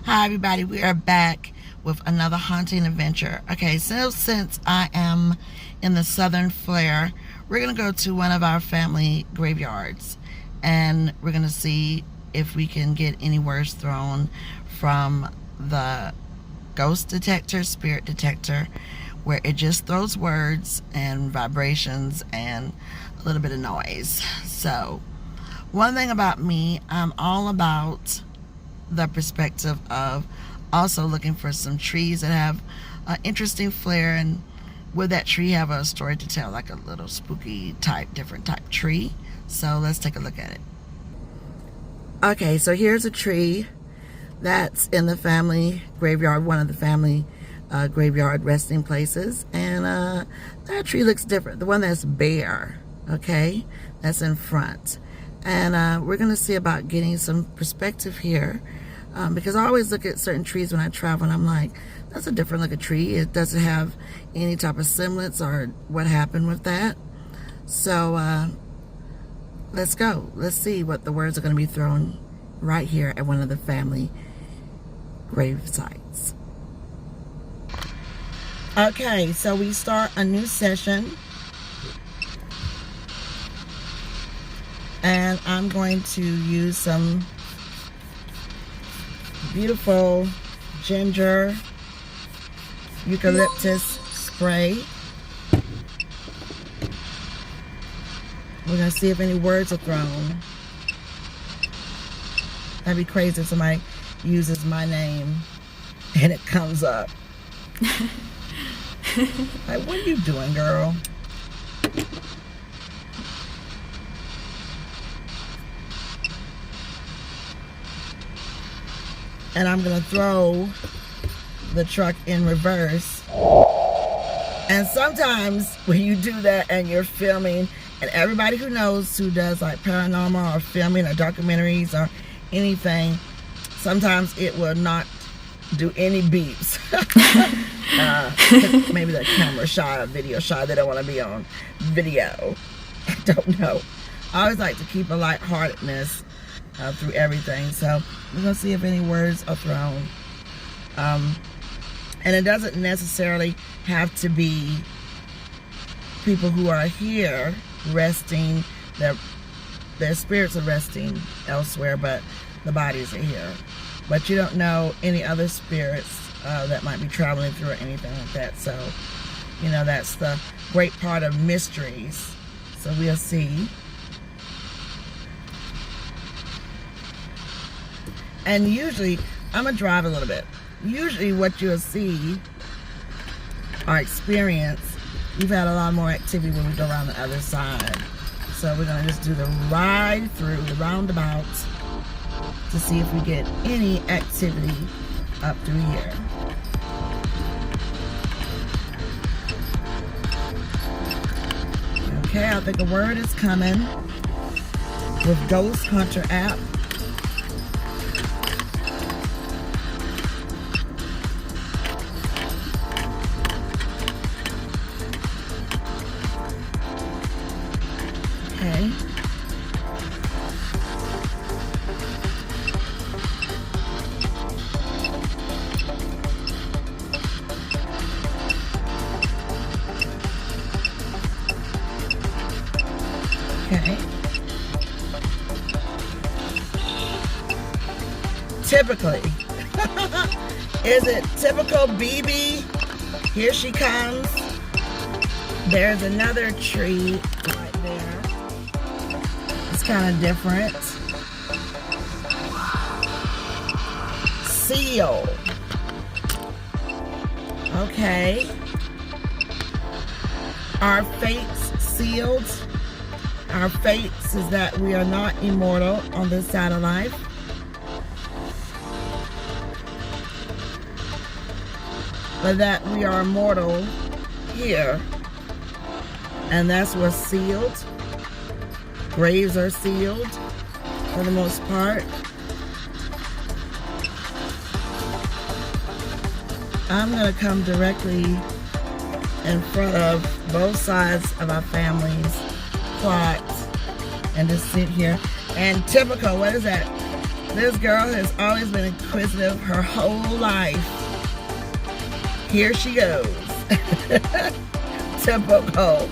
Hi everybody, we are back with another haunting adventure. Okay, so since I am in the southern flare, we're going to go to one of our family graveyards and we're going to see if we can get any words thrown from the ghost detector, spirit detector, where it just throws words and vibrations and a little bit of noise. So one thing about me, I'm all about the perspective of also looking for some trees that have an interesting flair, and would that tree have a story to tell, like a little spooky type, different type tree. So let's take a look at it. Okay, so here's a tree that's in the family graveyard, one of the family graveyard resting places, and that tree looks different. The one that's bare, okay, that's in front. And we're going to see about getting some perspective here, because I always look at certain trees when I travel and I'm like, that's a different looking tree. It doesn't have any type of semblance or what happened with that. So let's go. Let's see what the words are going to be thrown right here at one of the family grave sites. Okay, so we start a new session. And I'm going to use some beautiful ginger eucalyptus spray. We're going to see if any words are thrown. That'd be crazy if somebody uses my name and it comes up. Like, what are you doing, girl? And I'm gonna throw the truck in reverse. And sometimes when you do that and you're filming, and everybody who knows, who does like paranormal or filming or documentaries or anything, sometimes it will not do any beeps. Maybe the camera shy or video shy, they don't want to be on video. I don't know. I always like to keep a lightheartedness through everything. So we're gonna see if any words are thrown, and it doesn't necessarily have to be people who are here resting. Their spirits are resting elsewhere, but the bodies are here. But you don't know any other spirits that might be traveling through or anything like that. So you know, that's the great part of mysteries. So we'll see. And usually, I'm going to drive a little bit. Usually what you'll see or experience, we've had a lot more activity when we go around the other side. So we're going to just do the ride through, the roundabout, to see if we get any activity up through here. Okay, I think a word is coming with Ghost Hunter app. Okay. Okay. Typically. Is it typical BB? Here she comes. There's another tree right there. It's kind of different. Seal. Okay. Our fates sealed. Our fates is that we are not immortal on this side of life. But that we are immortal here. And that's what's sealed. Graves are sealed for the most part. I'm going to come directly in front of both sides of our family's plot and just sit here. And typical, what is that? This girl has always been inquisitive her whole life. Here she goes. Typical.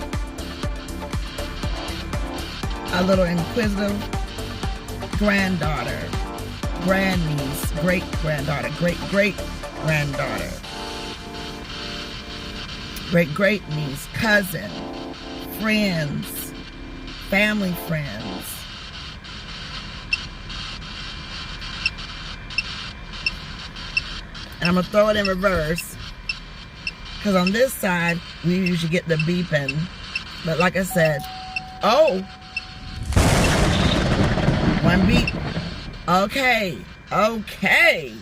A little inquisitive granddaughter, grandniece, great-granddaughter, great-great-granddaughter, great-great-niece, cousin, friends, family friends. And I'm going to throw it in reverse, because on this side, we usually get the beeping. But like I said, oh, one beep. Okay, okay.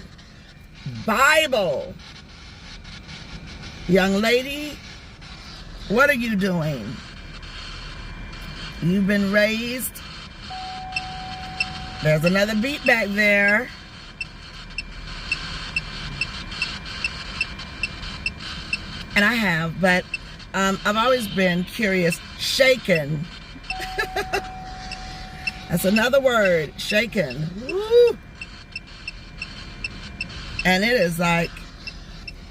Bible. Young lady, what are you doing? You've been raised. There's another beep back there. And I have, but I've always been curious. Shaken. That's another word, shaken. Woo. And it is like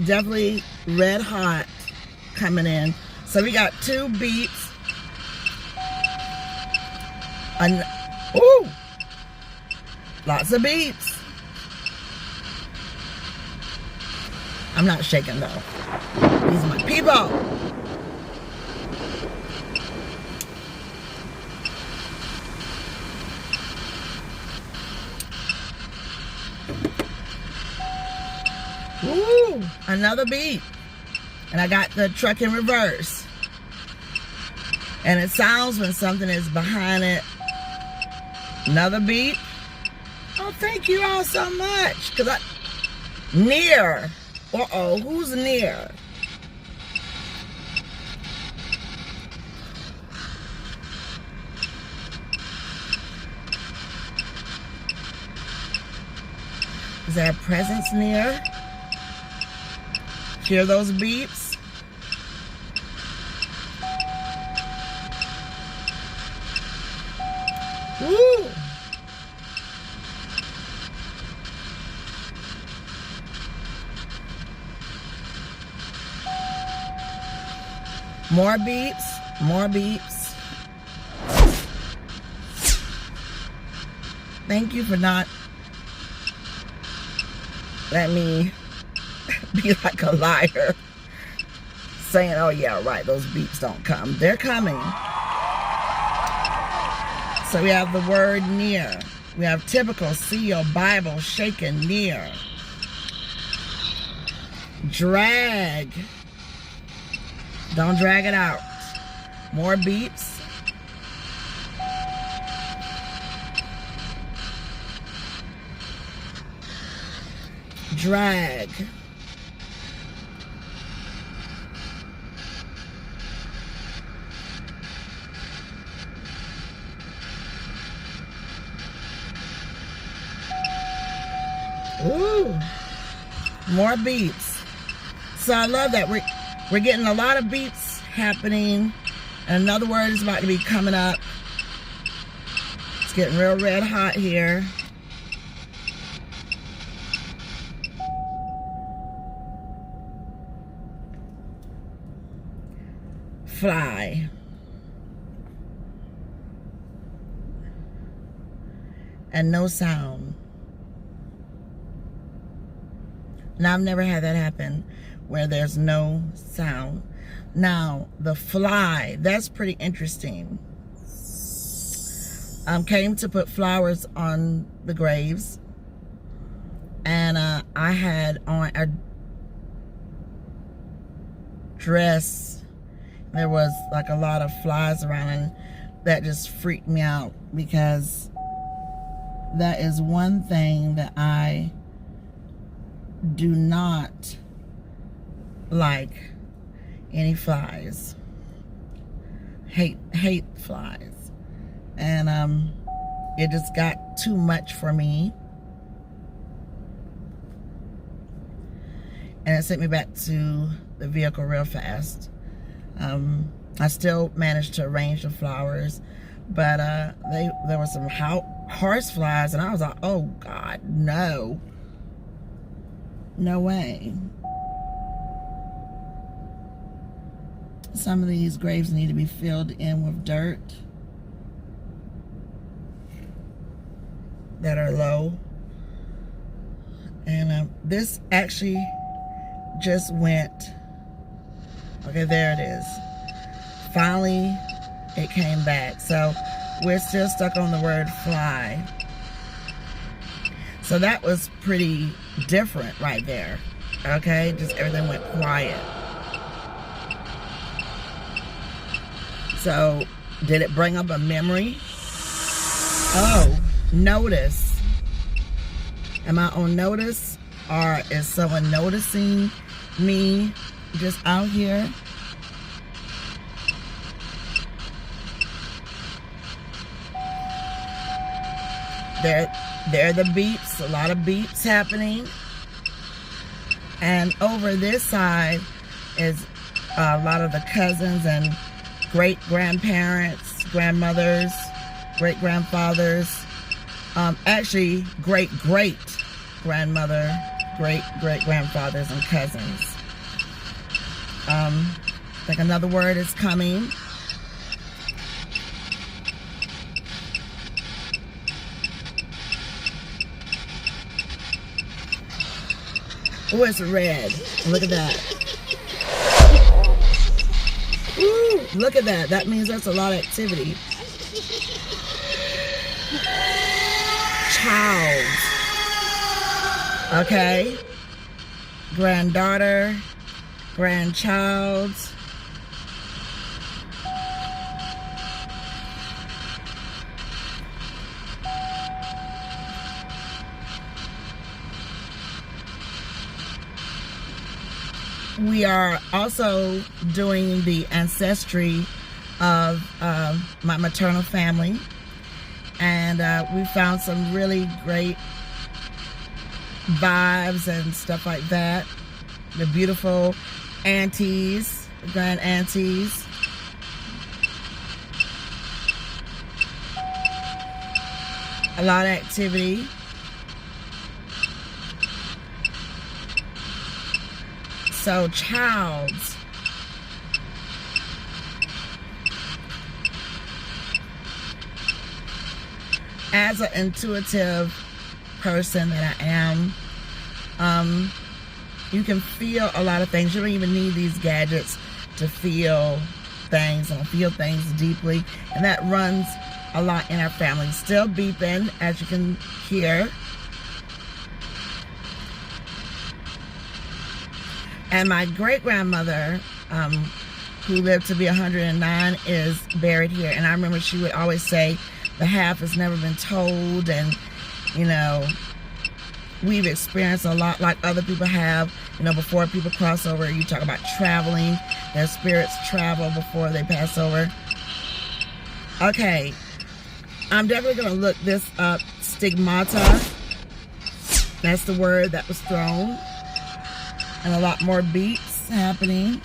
definitely red hot coming in. So we got 2 beeps. Ooh, lots of beeps. I'm not shaking though. These are my people. Ooh, another beep. And I got the truck in reverse. And it sounds when something is behind it. Another beep. Oh, thank you all so much. Near. Uh-oh, who's near? Is there a presence near? Hear those beeps? Woo! More beeps, more beeps. Thank you for not letting me be like a liar, saying, oh yeah, right, those beeps don't come. They're coming. So we have the word near. We have typical, see your Bible shaken near. Drag. Don't drag it out. More beeps. Drag. Ooh, more beeps. So I love that we're getting a lot of beeps happening, and another word is about to be coming up. It's getting real red hot here. Fly. And no sound. Now, I've never had that happen where there's no sound. Now, the fly, that's pretty interesting. Came to put flowers on the graves, and I had on a dress. There was like a lot of flies around, and that just freaked me out, because that is one thing that I do not like. Any flies. Hate flies. And it just got too much for me. And it sent me back to the vehicle real fast. I still managed to arrange the flowers, but there were some horseflies, and I was like, oh God, no. No way. Some of these graves need to be filled in with dirt that are low. And this actually just went, okay, there it is. Finally, it came back. So we're still stuck on the word fly. So that was pretty different right there. Okay, just everything went quiet. So, did it bring up a memory? Oh, notice. Am I on notice? Or is someone noticing me just out here? There are the beeps, a lot of beeps happening. And over this side is a lot of the cousins and great-grandparents, grandmothers, great-grandfathers, actually great-great-grandmother, great-great-grandfathers and cousins. I think another word is coming. Oh, it's red. Look at that. Ooh, look at that. That means that's a lot of activity. Child. Okay. Granddaughter. Grandchild. We are also doing the ancestry of my maternal family, and we found some really great vibes and stuff like that. The beautiful aunties, grand aunties. A lot of activity. So, childs. As an intuitive person that I am, you can feel a lot of things. You don't even need these gadgets to feel things and feel things deeply. And that runs a lot in our family. Still beeping, as you can hear. And my great-grandmother, who lived to be 109, is buried here. And I remember she would always say, the half has never been told. And, you know, we've experienced a lot like other people have. You know, before people cross over, you talk about traveling. Their spirits travel before they pass over. Okay. I'm definitely going to look this up. Stigmata. That's the word that was thrown. And a lot more beats happening.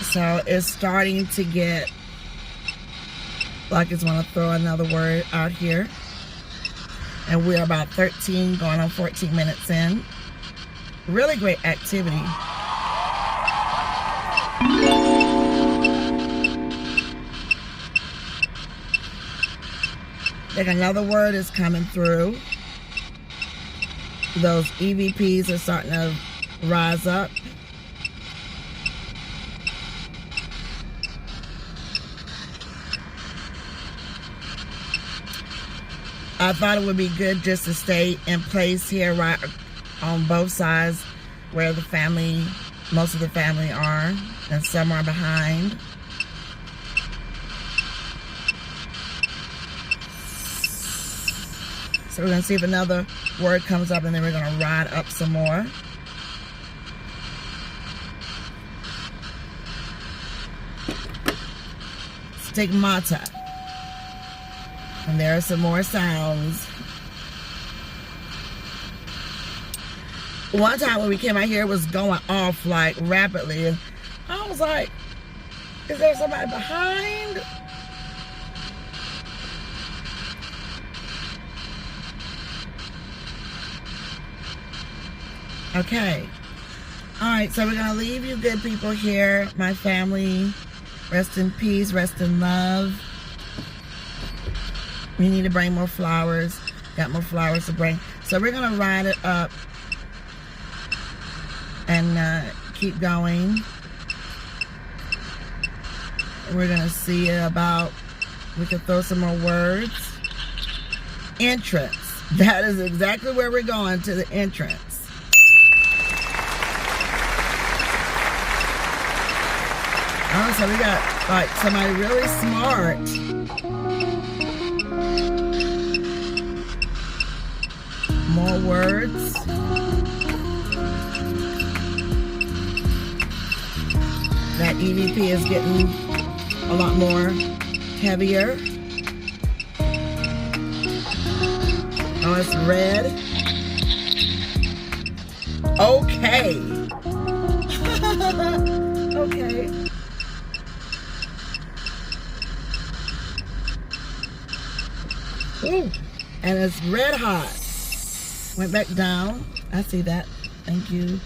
So it's starting to get like it's want to throw another word out here. And we're about 13 going on 14 minutes in. Really great activity. I think another word is coming through. Those EVPs are starting to rise up. I thought it would be good just to stay in place here right on both sides where the family, most of the family are, and some are behind. So we're going to see if another word comes up, and then we're going to ride up some more. Stigmata. And there are some more sounds. One time when we came out here, it was going off like rapidly, and I was like, is there somebody behind? Okay. Alright, so we're going to leave you good people here. My family, rest in peace, rest in love. We need to bring more flowers. Got more flowers to bring. So we're going to ride it up and keep going. We're going to see about, we can throw some more words. Entrance. That is exactly where we're going, to the entrance. Oh, so we got like somebody really smart. More words. That EVP is getting a lot more heavier. Oh, it's red. Okay. Okay. Ooh. And it's red hot. Went back down. I see that. Thank you.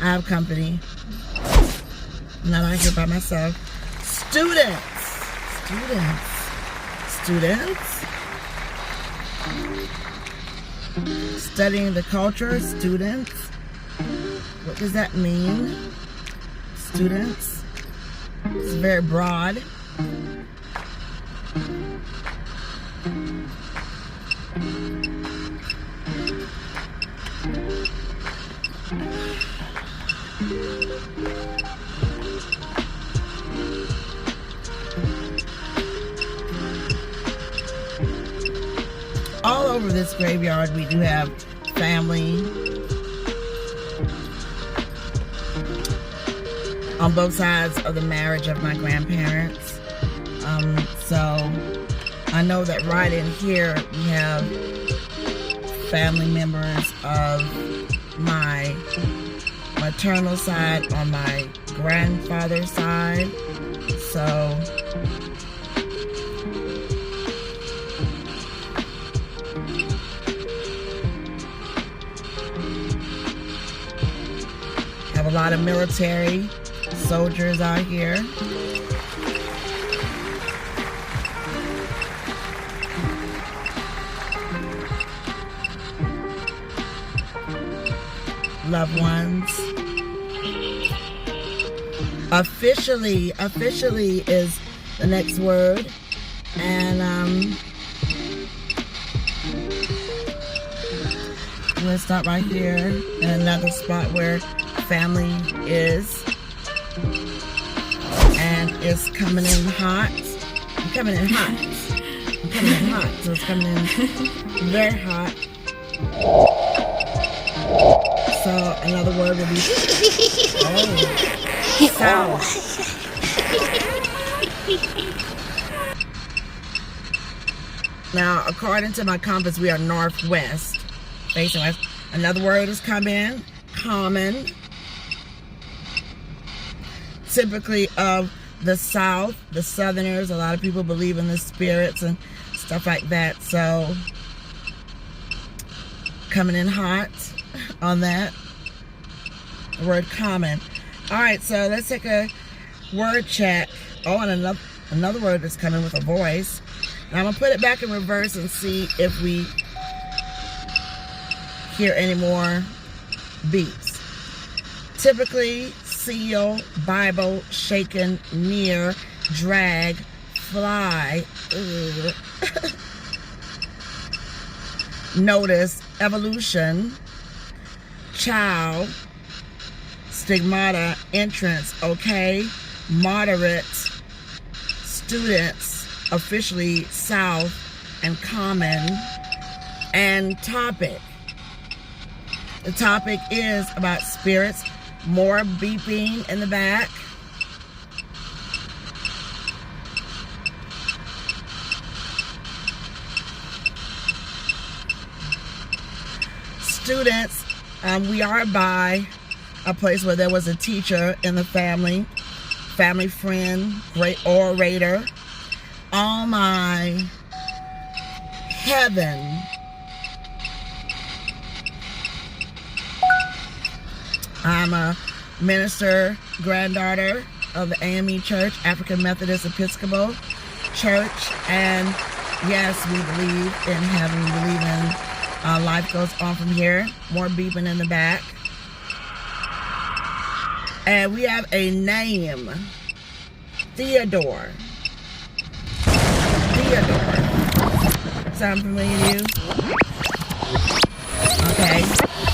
I have company. I'm not out here by myself. Students. Studying the culture. Students. What does that mean? Students. It's very broad. All over this graveyard we do have family on both sides of the marriage of my grandparents. So I know that right in here we have family members of my maternal side on my grandfather's side. So have a lot of military soldiers out here. Loved ones. Officially is the next word. And I'm gonna stop right here in another spot where family is. And it's coming in hot. I'm coming in hot. So it's coming in very hot. So another word would be south. Now, according to my compass, we are northwest, facing west. Another word is come in, common. Typically of the South, the Southerners. A lot of people believe in the spirits and stuff like that. So coming in hot on that. The word common. All right, so let's take a word check. Oh, and another word that's coming with a voice. And I'm gonna put it back in reverse and see if we hear any more beeps. Typically, seal, Bible, shaken, near, drag, fly, notice, evolution, child, stigmata, entrance, okay, moderate, students, officially south, and common, and topic. The topic is about spirits. More beeping in the back. Students We are by a place where there was a teacher in the family friend, great orator. All my heaven. I'm a minister, granddaughter of the AME Church, African Methodist Episcopal Church, and yes, we believe in heaven. We believe in life goes on from here. More beeping in the back. And we have a name, Theodore. Sound familiar to you? Okay.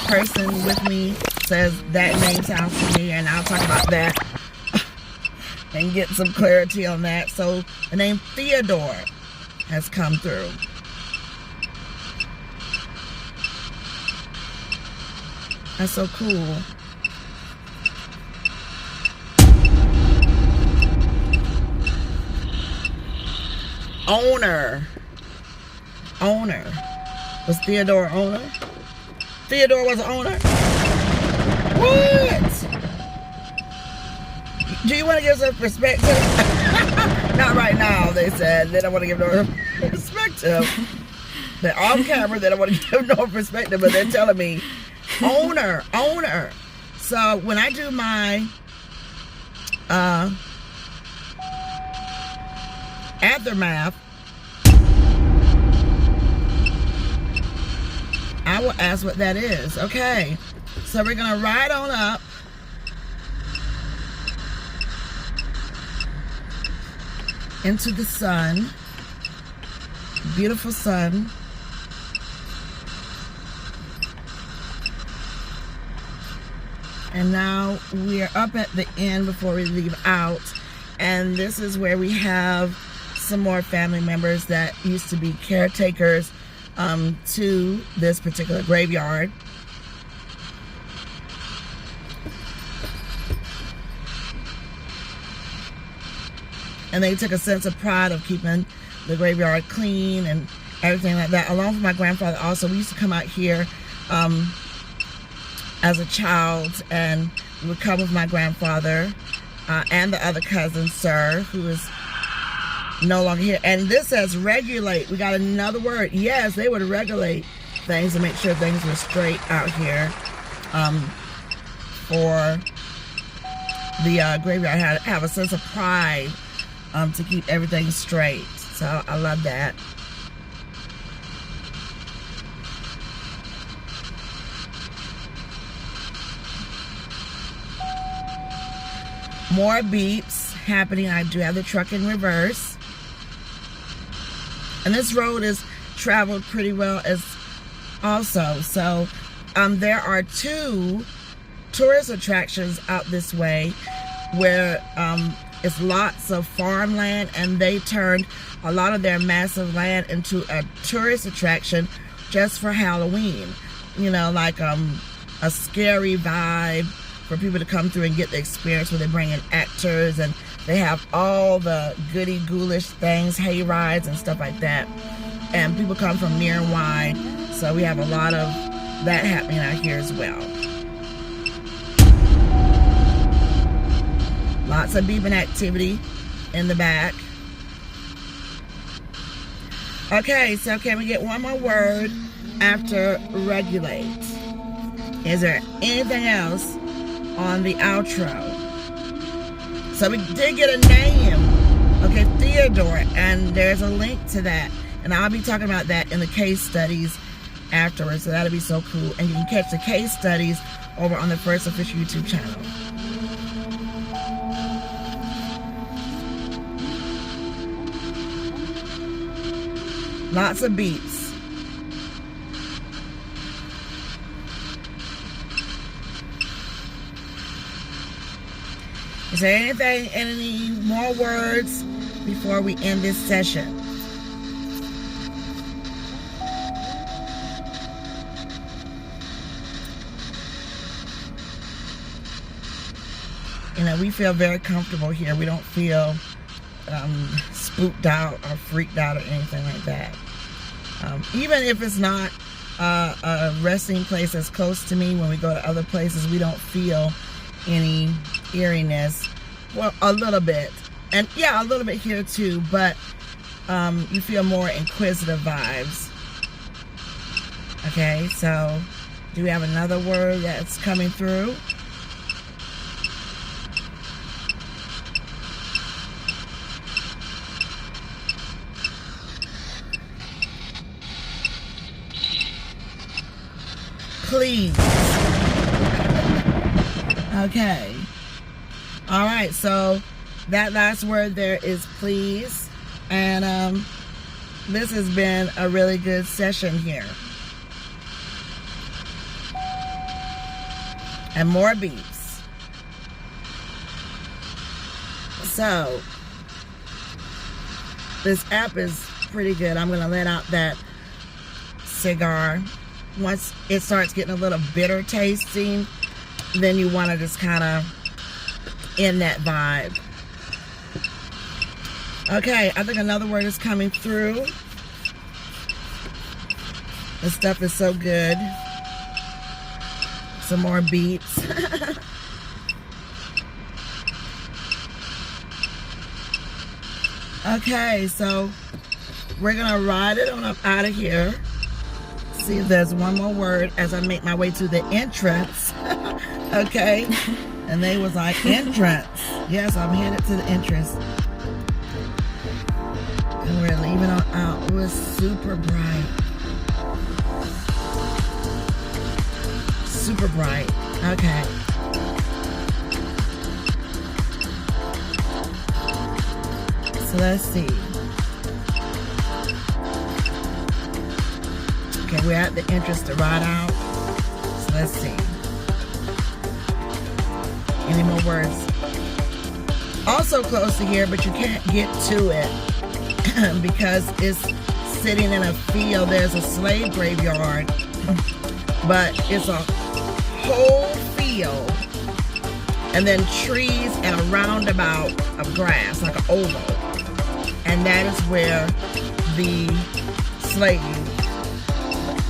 Person with me says that name sounds familiar, and I'll talk about that and get some clarity on that. So the name Theodore has come through. That's so cool. Owner. Was Theodore owner? Theodore was an owner? What? Do you want to give some perspective? Not right now, they said. They don't want to give no perspective. They're off camera, they don't want to give no perspective, but they're telling me, owner. So when I do my aftermath, I will ask what that is. Okay, so we're gonna ride on up into the sun, beautiful sun. And now we're up at the end before we leave out, and this is where we have some more family members that used to be caretakers to this particular graveyard. And they took a sense of pride of keeping the graveyard clean and everything like that. Along with my grandfather also, we used to come out here as a child, and we would come with my grandfather and the other cousin, sir, who is no longer here. And this says regulate. We got another word. Yes, they would regulate things to make sure things were straight out here for the graveyard. Have a sense of pride to keep everything straight. So I love that. More beeps happening. I do have the truck in reverse. And this road is traveled pretty well as also. So there are 2 tourist attractions out this way where it's lots of farmland, and they turned a lot of their massive land into a tourist attraction just for Halloween. You know, like a scary vibe for people to come through and get the experience, where they bring in actors and they have all the goody ghoulish things, hay rides and stuff like that. And people come from near and wide. So we have a lot of that happening out here as well. Lots of beeping activity in the back. Okay, so can we get one more word after regulate? Is there anything else on the outro? So we did get a name. Okay, Theodore, and there's a link to that. And I'll be talking about that in the case studies afterwards. So that'll be so cool. And you can catch the case studies over on the First Official YouTube channel. Lots of beats. Is there anything, any more words before we end this session? You know, we feel very comfortable here. We don't feel spooked out or freaked out or anything like that. Even if it's not a resting place that's close to me. When we go to other places, we don't feel any eeriness. Well, a little bit. And yeah, a little bit here too, but you feel more inquisitive vibes. Okay, so do we have another word that's coming through? Please. Okay. All right, so that last word there is please. And this has been a really good session here. And more beeps. So this app is pretty good. I'm gonna let out that cigar. Once it starts getting a little bitter tasting, then you want to just kind of end that vibe. Okay, I think another word is coming through. This stuff is so good. Some more beats. Okay, so we're gonna ride it on up out of here. See if there's one more word as I make my way to the entrance. Okay, and they was like, entrance. Yes, I'm headed to the entrance. And we're leaving on out. It was super bright. Super bright. Okay. So let's see. Okay, we're at the entrance to ride out. So let's see. Any more words? Also close to here, but you can't get to it because it's sitting in a field. There's a slave graveyard, but it's a whole field, and then trees and a roundabout of grass, like an oval, and that is where the slave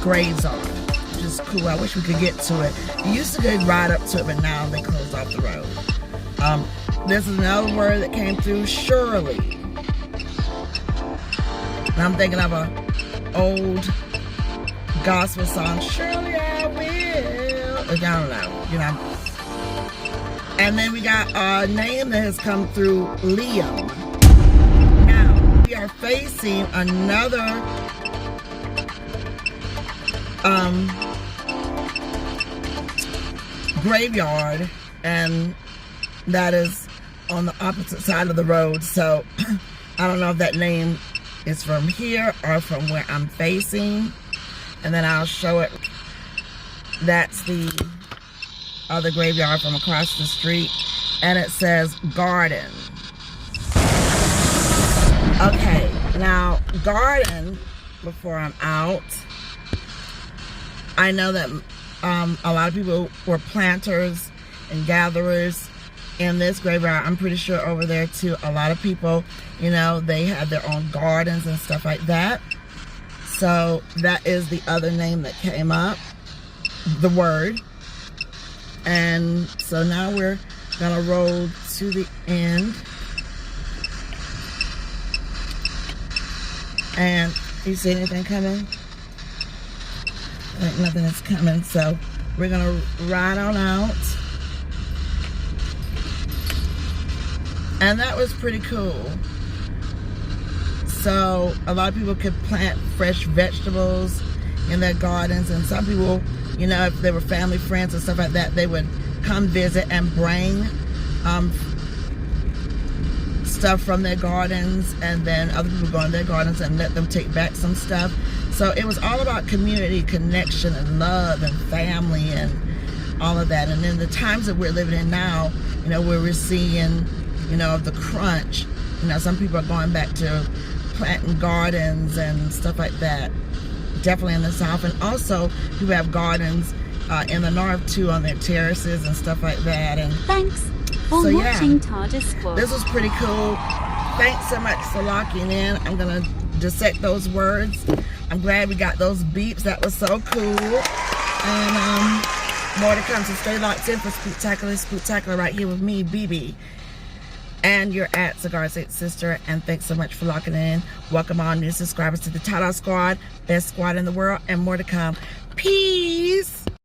graves are. Which is cool. I wish we could get to it. You used to go right up to it, but now they closed off the road. This is another word that came through, surely. And I'm thinking of an old gospel song, surely I will. I don't know, you know. And then we got a name that has come through, Liam. Now, we are facing another graveyard, and that is on the opposite side of the road. So I don't know if that name is from here or from where I'm facing, and then I'll show it. That's the other graveyard from across the street, and it says garden. Okay, now garden, before I'm out, I know that a lot of people were planters and gatherers in this graveyard. I'm pretty sure over there too, a lot of people, you know, they had their own gardens and stuff like that. So that is the other name that came up, the word. And so now we're gonna roll to the end. And you see anything coming? Like nothing is coming, so we're gonna ride on out. And that was pretty cool. So a lot of people could plant fresh vegetables in their gardens, and some people, you know, if they were family friends and stuff like that, they would come visit and bring stuff from their gardens, and then other people go in their gardens and let them take back some stuff. So it was all about community connection and love and family and all of that. And in the times that we're living in now, you know, where we're seeing, you know, the crunch, you know, some people are going back to planting gardens and stuff like that. Definitely in the South. And also people have gardens in the North too, on their terraces and stuff like that. And thanks for so, watching TARDIS Squad. This was pretty cool. Thanks so much for locking in. I'm gonna dissect those words I'm glad we got those beeps. That was so cool. And more to come. So stay locked in for Spooktacular right here with me, BB. And you're at Cigar State Sister. And thanks so much for locking in. Welcome all new subscribers to the Tada Squad, best squad in the world, and more to come.